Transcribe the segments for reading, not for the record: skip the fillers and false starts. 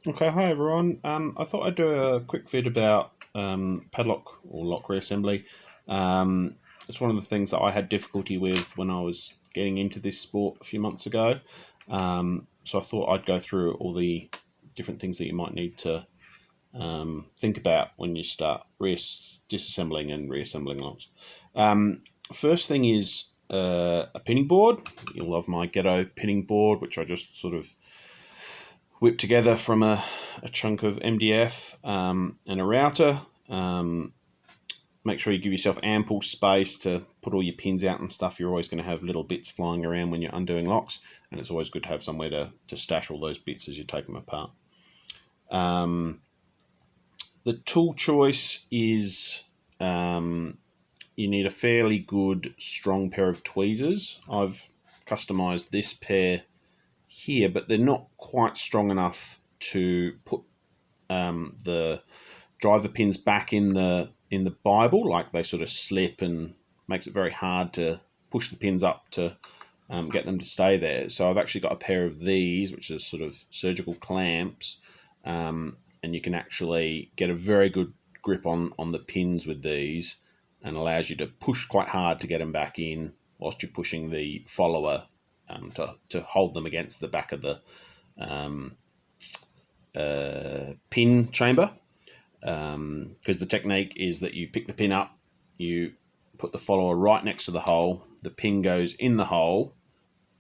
Okay, hi everyone. I thought I'd do a quick vid about padlock or lock reassembly. It's one of the things that I had difficulty with when I was getting into this sport a few months ago. So I thought I'd go through all the different things that you might need to think about when you start disassembling and reassembling locks. First thing is a pinning board. You'll love my ghetto pinning board, which I just sort of whip together from a chunk of MDF and a router. Make sure you give yourself ample space to put all your pins out and stuff. You're always going to have little bits flying around when you're undoing locks, and it's always good to have somewhere to stash all those bits as you take them apart. The tool choice is you need a fairly good, strong pair of tweezers. I've customized this pair here, but they're not quite strong enough to put the driver pins back in the Bible. Like, they sort of slip and makes it very hard to push the pins up to get them to stay there. So I've actually got a pair of these, which are sort of surgical clamps, and you can actually get a very good grip on the pins with these, and allows you to push quite hard to get them back in whilst you're pushing the follower to hold them against the back of the pin chamber. Because the technique is that you pick the pin up, you put the follower right next to the hole, the pin goes in the hole,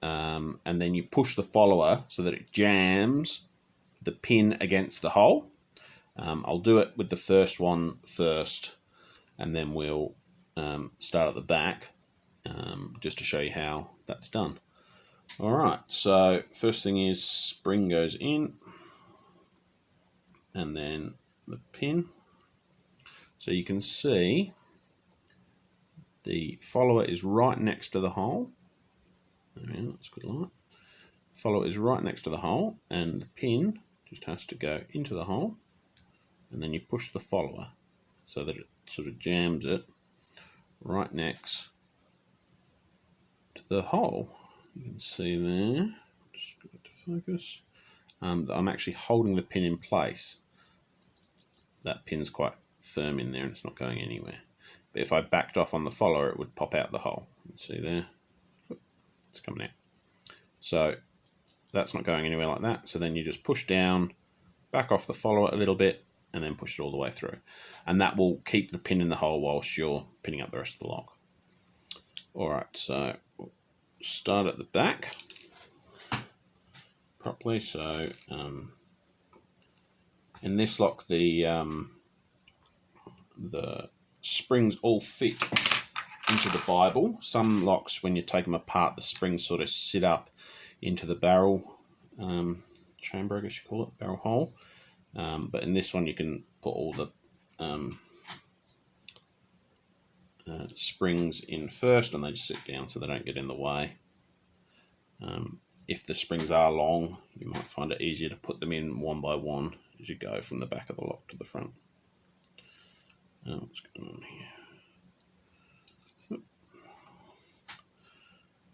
and then you push the follower so that it jams the pin against the hole. I'll do it with the first one first, and then we'll start at the back just to show you how that's done. Alright, so first thing is spring goes in, and then the pin. So you can see the follower is right next to the hole. Yeah, that's good light. Follower is right next to the hole, and the pin just has to go into the hole, and then you push the follower so that it sort of jams it right next to the hole. You can see there, just get it to focus, I'm actually holding the pin in place. That pin's quite firm in there and it's not going anywhere. But if I backed off on the follower, it would pop out the hole. You can see there, it's coming out. So that's not going anywhere like that. So then you just push down, back off the follower a little bit, and then push it all the way through. And that will keep the pin in the hole whilst you're pinning up the rest of the lock. Alright, so we'll start at the back properly. So in this lock, the springs all fit into the Bible. Some locks, when you take them apart, the springs sort of sit up into the barrel chamber, I guess you call it, barrel hole. But in this one, you can put all the springs in first, and they just sit down so they don't get in the way. If the springs are long, you might find it easier to put them in one by one as you go from the back of the lock to the front. What's going on here?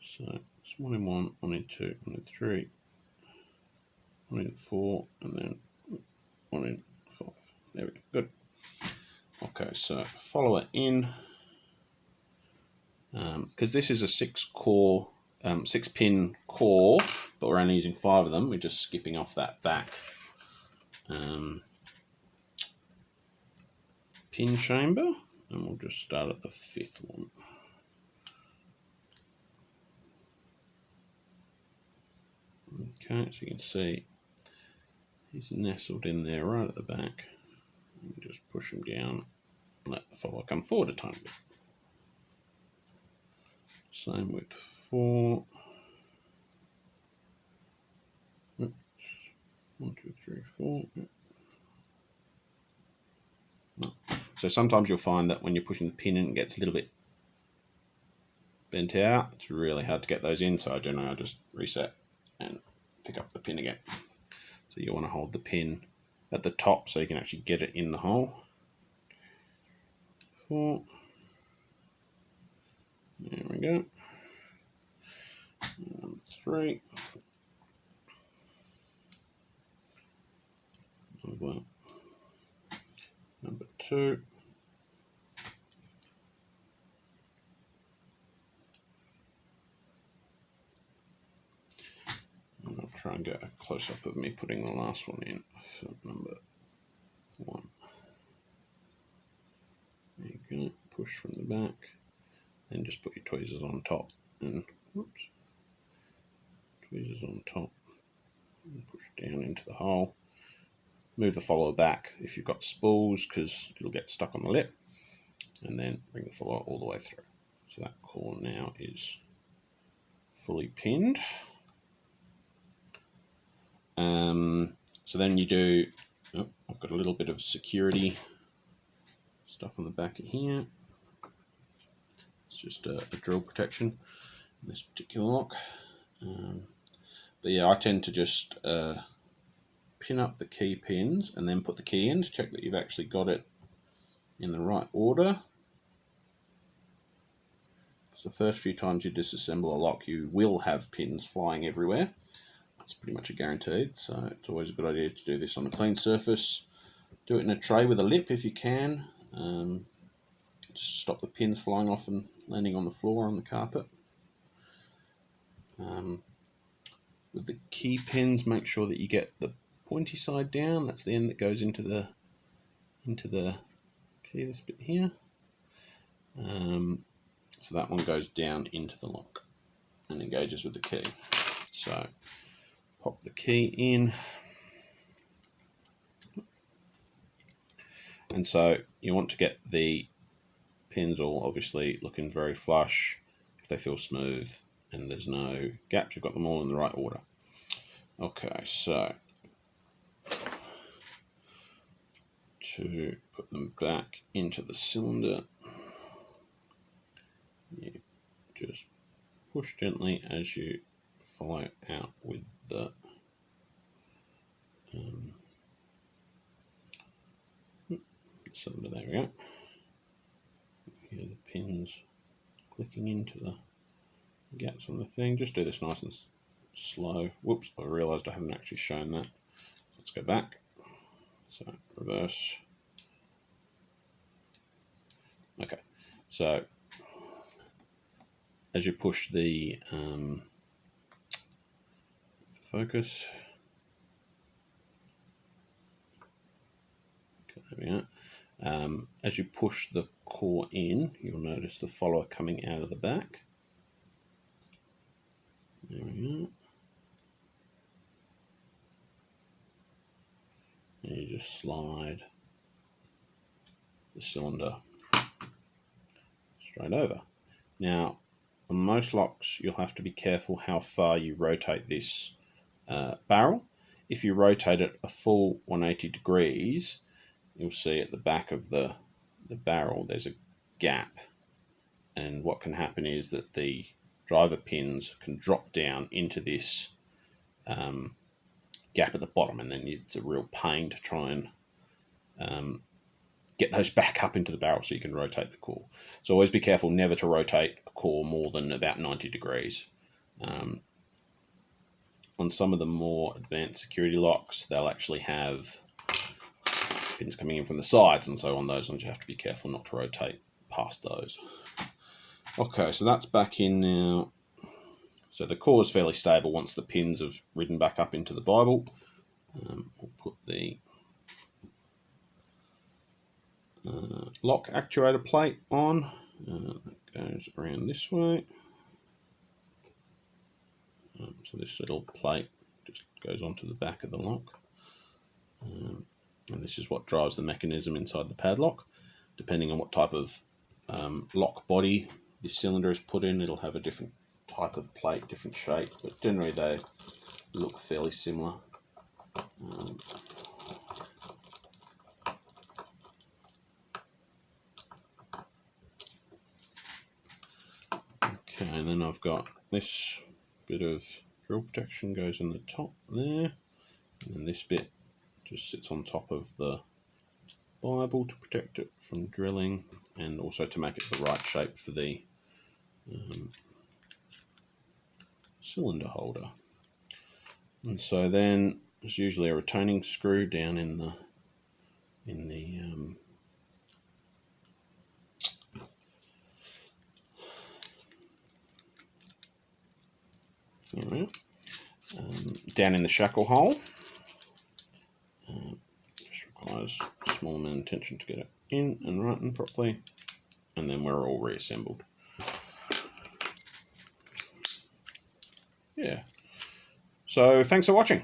So it's 1 in 1, 1 in 2, 1 in 3, 1 in 4, and then 1 in 5. There we go. Good. Okay, so follower in. Because this is a 6-pin core, but we're only using 5 of them, we're just skipping off that back pin chamber, and we'll just start at the 5th one. Okay, so you can see he's nestled in there right at the back. And just push him down, let the follower come forward a tiny bit. Same with 4. Oops. 1, 2, 3, 4. So sometimes you'll find that when you're pushing the pin in, it gets a little bit bent out. It's really hard to get those in, so generally I just reset and pick up the pin again. So you want to hold the pin at the top so you can actually get it in the hole. 4. There we go. 3. well. Number 2. And I'll try and get a close-up of me putting the last one in for number 1. There you go, push from the back, then just put your tweezers on top, and whoops, tweezers on top, and push down into the hole. Move the follower back if you've got spools, because it'll get stuck on the lip, and then bring the follower all the way through. So that core now is fully pinned. So then you do, I've got a little bit of security stuff on the back of here. It's just a drill protection in this particular lock. But yeah, I tend to just pin up the key pins and then put the key in to check that you've actually got it in the right order. Because the first few times you disassemble a lock, you will have pins flying everywhere. It's pretty much a guaranteed, so it's always a good idea to do this on a clean surface. Do it in a tray with a lip if you can. Just stop the pins flying off and landing on the floor or on the carpet. With the key pins, make sure that you get the pointy side down. That's the end that goes into the key, this bit here. So that one goes down into the lock and engages with the key. So pop the key in, and so you want to get the pins all obviously looking very flush. If they feel smooth and there's no gaps, you've got them all in the right order. Okay, so to put them back into the cylinder, you just push gently as you follow out with the cylinder. There we go. Hear the pins clicking into the gaps on the thing. Just do this nice and slow. Whoops, I realised I haven't actually shown that. Let's go back. So reverse. Okay, so as you push the focus, okay, there we are. As you push the core in, you'll notice the follower coming out of the back. There we are. And you just slide the cylinder straight over. Now, on most locks, you'll have to be careful how far you rotate this barrel. If you rotate it a full 180 degrees, you'll see at the back of the barrel there's a gap, and what can happen is that the driver pins can drop down into this gap at the bottom, and then it's a real pain to try and get those back up into the barrel so you can rotate the core. So always be careful never to rotate a core more than about 90 degrees. On some of the more advanced security locks, they'll actually have pins coming in from the sides, and so on those ones you have to be careful not to rotate past those. Okay, so that's back in now. So the core is fairly stable once the pins have ridden back up into the Bible. We'll put the lock actuator plate on. That goes around this way. So this little plate just goes onto the back of the lock. And this is what drives the mechanism inside the padlock. Depending on what type of lock body this cylinder is put in, it'll have a different type of plate, different shape, but generally they look fairly similar. Okay, and then I've got this bit of drill protection goes in the top there, and then this bit just sits on top of the Bible to protect it from drilling, and also to make it the right shape for the cylinder holder. And so then there's usually a retaining screw down in the in the down in the shackle hole. Just requires a small amount of attention to get it in and right and properly, and then we're all reassembled. Yeah. So thanks for watching.